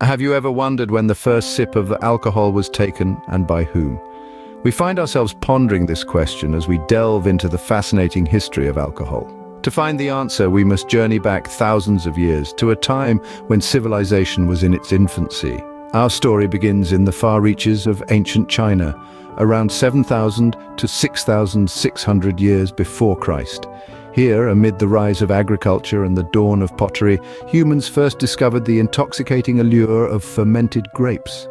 Have you ever wondered when the first sip of alcohol was taken and by whom? We find ourselves pondering this question as we delve into the fascinating history of alcohol. To find the answer, we must journey back thousands of years to a time when civilization was in its infancy. Our story begins in the far reaches of ancient China, around 7,000 to 6,600 years before Christ. Here, amid the rise of agriculture and the dawn of pottery, humans first discovered the intoxicating allure of fermented grapes.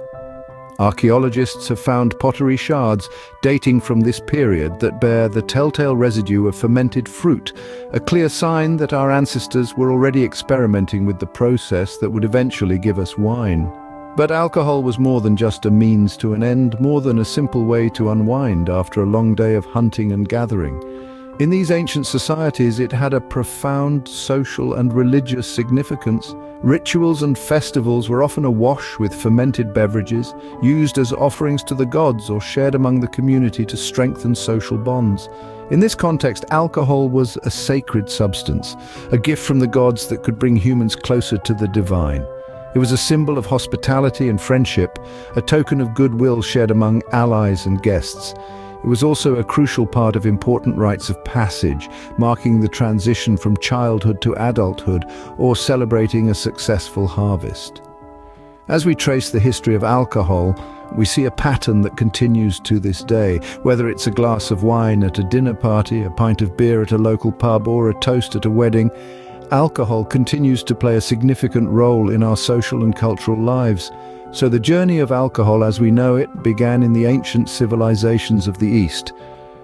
Archaeologists have found pottery shards dating from this period that bear the telltale residue of fermented fruit, a clear sign that our ancestors were already experimenting with the process that would eventually give us wine. But alcohol was more than just a means to an end, more than a simple way to unwind after a long day of hunting and gathering. In these ancient societies, it had a profound social and religious significance. Rituals and festivals were often awash with fermented beverages, used as offerings to the gods or shared among the community to strengthen social bonds. In this context, alcohol was a sacred substance, a gift from the gods that could bring humans closer to the divine. It was a symbol of hospitality and friendship, a token of goodwill shared among allies and guests. It was also a crucial part of important rites of passage, marking the transition from childhood to adulthood or celebrating a successful harvest. As we trace the history of alcohol, we see a pattern that continues to this day. Whether it's a glass of wine at a dinner party, a pint of beer at a local pub, or a toast at a wedding, alcohol continues to play a significant role in our social and cultural lives. So the journey of alcohol as we know it began in the ancient civilizations of the East.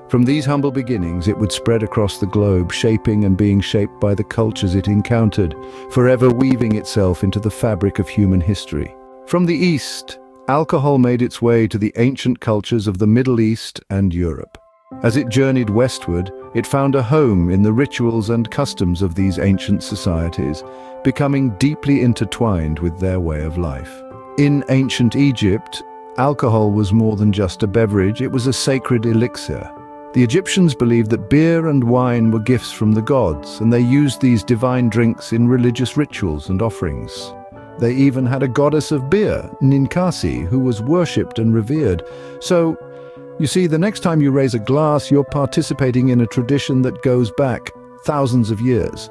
From these humble beginnings, it would spread across the globe, shaping and being shaped by the cultures it encountered, forever weaving itself into the fabric of human history. From the East, alcohol made its way to the ancient cultures of the Middle East and Europe. As it journeyed westward, it found a home in the rituals and customs of these ancient societies, becoming deeply intertwined with their way of life. In ancient Egypt, alcohol was more than just a beverage, it was a sacred elixir. The Egyptians believed that beer and wine were gifts from the gods, and they used these divine drinks in religious rituals and offerings. They even had a goddess of beer, Ninkasi, who was worshipped and revered. So, you see, the next time you raise a glass, you're participating in a tradition that goes back thousands of years.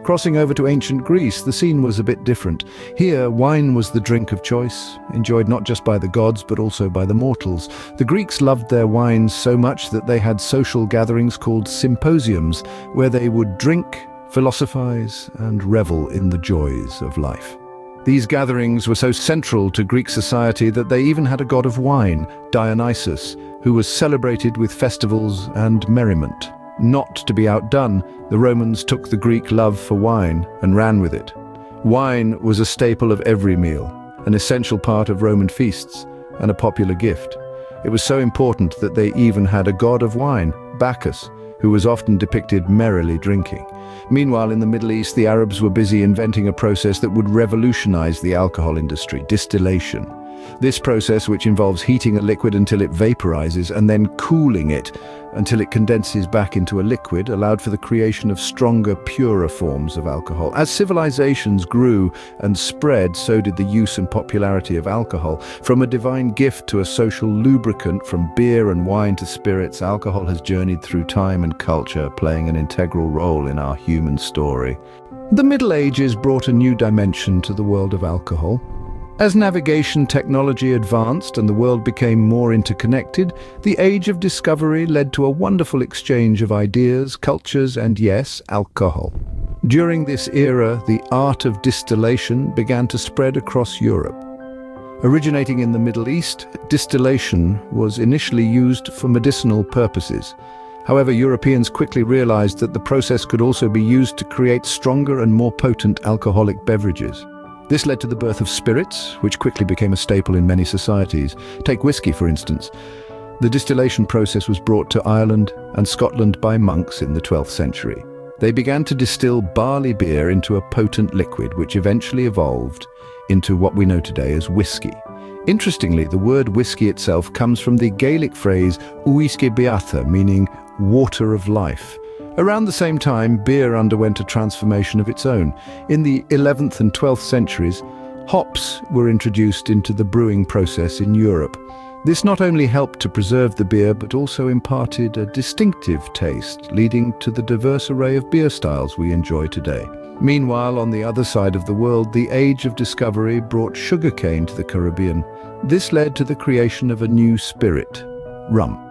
Crossing over to ancient Greece, the scene was a bit different. Here, wine was the drink of choice, enjoyed not just by the gods but also by the mortals. The Greeks loved their wines so much that they had social gatherings called symposiums, where they would drink, philosophize, and revel in the joys of life. These gatherings were so central to Greek society that they even had a god of wine, Dionysus, who was celebrated with festivals and merriment. Not to be outdone, the Romans took the Greek love for wine and ran with it. Wine was a staple of every meal, an essential part of Roman feasts, and a popular gift. It was so important that they even had a god of wine, Bacchus, who was often depicted merrily drinking. Meanwhile, in the Middle East, the Arabs were busy inventing a process that would revolutionize the alcohol industry: distillation. This process, which involves heating a liquid until it vaporizes and then cooling it until it condenses back into a liquid, allowed for the creation of stronger, purer forms of alcohol. As civilizations grew and spread, so did the use and popularity of alcohol. From a divine gift to a social lubricant, from beer and wine to spirits, alcohol has journeyed through time and culture, playing an integral role in our human story. The Middle Ages brought a new dimension to the world of alcohol. As navigation technology advanced and the world became more interconnected, the age of discovery led to a wonderful exchange of ideas, cultures, and yes, alcohol. During this era, the art of distillation began to spread across Europe. Originating in the Middle East, distillation was initially used for medicinal purposes. However, Europeans quickly realized that the process could also be used to create stronger and more potent alcoholic beverages. This led to the birth of spirits, which quickly became a staple in many societies. Take whiskey, for instance. The distillation process was brought to Ireland and Scotland by monks in the 12th century. They began to distill barley beer into a potent liquid, which eventually evolved into what we know today as whiskey. Interestingly, the word whiskey itself comes from the Gaelic phrase uisce beata, meaning water of life. Around the same time, beer underwent a transformation of its own. In the 11th and 12th centuries, Hops were introduced into the brewing process in Europe. This not only helped to preserve the beer, but also imparted a distinctive taste, leading to the diverse array of beer styles we enjoy today. Meanwhile, on the other side of the world, the age of discovery brought sugarcane to the Caribbean. This led to the creation of a new spirit, rum.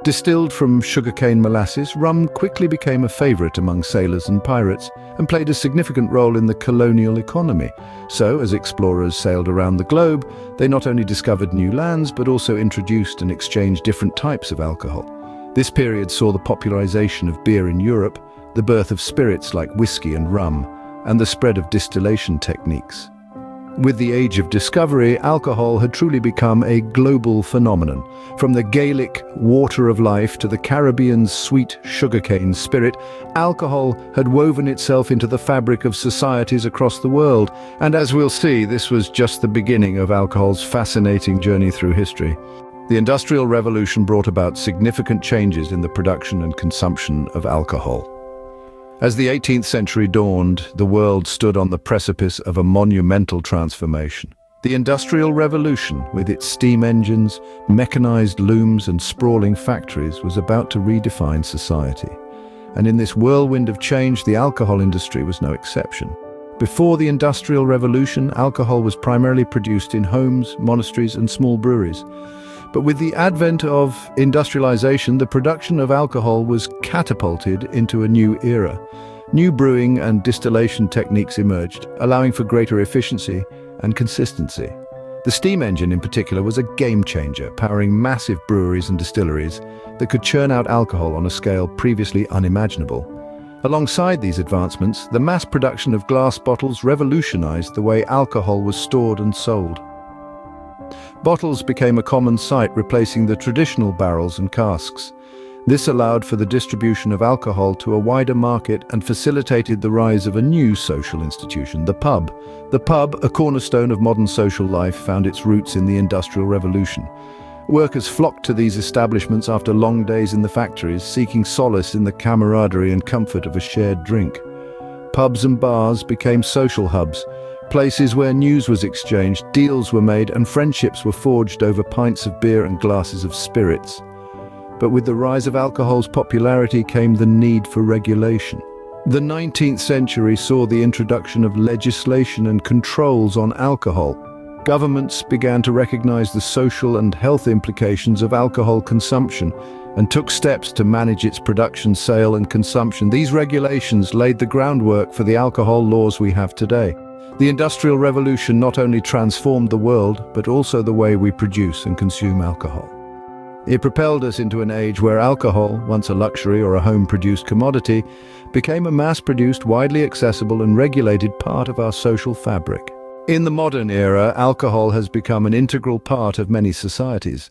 Distilled from sugarcane molasses, rum quickly became a favorite among sailors and pirates and played a significant role in the colonial economy. So, as explorers sailed around the globe, they not only discovered new lands but also introduced and exchanged different types of alcohol. This period saw the popularization of beer in Europe, the birth of spirits like whiskey and rum, and the spread of distillation techniques. With the age of discovery, alcohol had truly become a global phenomenon. From the Gaelic water of life to the Caribbean's sweet sugarcane spirit, alcohol had woven itself into the fabric of societies across the world. And as we'll see, this was just the beginning of alcohol's fascinating journey through history. The Industrial Revolution brought about significant changes in the production and consumption of alcohol. As the 18th century dawned, the world stood on the precipice of a monumental transformation. The Industrial Revolution, with its steam engines, mechanized looms and sprawling factories, was about to redefine society. And in this whirlwind of change, the alcohol industry was no exception. Before the Industrial Revolution, alcohol was primarily produced in homes, monasteries, and small breweries. But with the advent of industrialization, the production of alcohol was catapulted into a new era. New brewing and distillation techniques emerged, allowing for greater efficiency and consistency. The steam engine in particular was a game changer, powering massive breweries and distilleries that could churn out alcohol on a scale previously unimaginable. Alongside these advancements, the mass production of glass bottles revolutionized the way alcohol was stored and sold. Bottles became a common sight, replacing the traditional barrels and casks. This allowed for the distribution of alcohol to a wider market and facilitated the rise of a new social institution, the pub. The pub, a cornerstone of modern social life, found its roots in the Industrial Revolution. Workers flocked to these establishments after long days in the factories, seeking solace in the camaraderie and comfort of a shared drink. Pubs and bars became social hubs, places where news was exchanged, deals were made, and friendships were forged over pints of beer and glasses of spirits. But with the rise of alcohol's popularity came the need for regulation. The 19th century saw the introduction of legislation and controls on alcohol. Governments began to recognize the social and health implications of alcohol consumption and took steps to manage its production, sale, and consumption. These regulations laid the groundwork for the alcohol laws we have today. The Industrial Revolution not only transformed the world, but also the way we produce and consume alcohol. It propelled us into an age where alcohol, once a luxury or a home-produced commodity, became a mass-produced, widely accessible and regulated part of our social fabric. In the modern era, alcohol has become an integral part of many societies.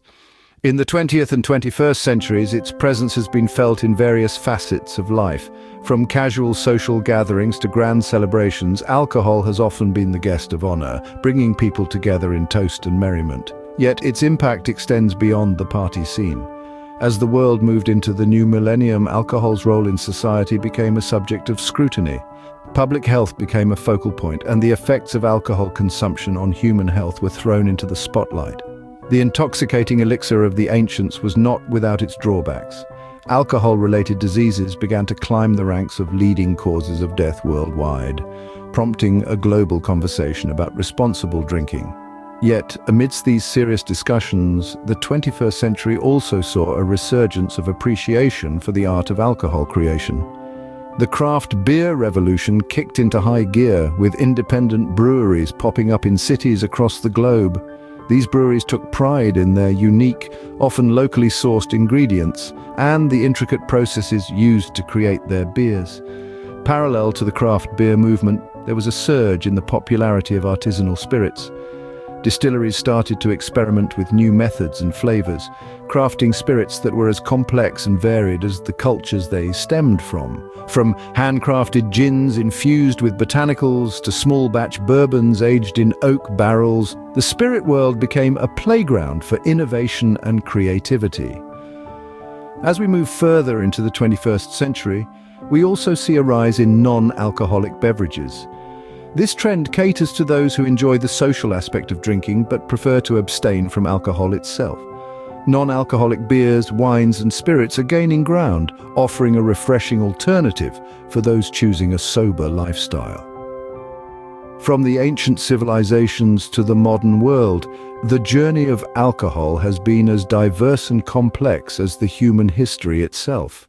In the 20th and 21st centuries, its presence has been felt in various facets of life. From casual social gatherings to grand celebrations, alcohol has often been the guest of honor, bringing people together in toast and merriment. Yet its impact extends beyond the party scene. As the world moved into the new millennium, alcohol's role in society became a subject of scrutiny. Public health became a focal point, and the effects of alcohol consumption on human health were thrown into the spotlight. The intoxicating elixir of the ancients was not without its drawbacks. Alcohol-related diseases began to climb the ranks of leading causes of death worldwide, prompting a global conversation about responsible drinking. Yet, amidst these serious discussions, the 21st century also saw a resurgence of appreciation for the art of alcohol creation. The craft beer revolution kicked into high gear, with independent breweries popping up in cities across the globe. These breweries took pride in their unique, often locally sourced ingredients and the intricate processes used to create their beers. Parallel to the craft beer movement, there was a surge in the popularity of artisanal spirits. Distilleries started to experiment with new methods and flavors, crafting spirits that were as complex and varied as the cultures they stemmed from. From handcrafted gins infused with botanicals to small-batch bourbons aged in oak barrels, the spirit world became a playground for innovation and creativity. As we move further into the 21st century, we also see a rise in non-alcoholic beverages. This trend caters to those who enjoy the social aspect of drinking but prefer to abstain from alcohol itself. Non-alcoholic beers, wines, and spirits are gaining ground, offering a refreshing alternative for those choosing a sober lifestyle. From the ancient civilizations to the modern world, the journey of alcohol has been as diverse and complex as the human history itself.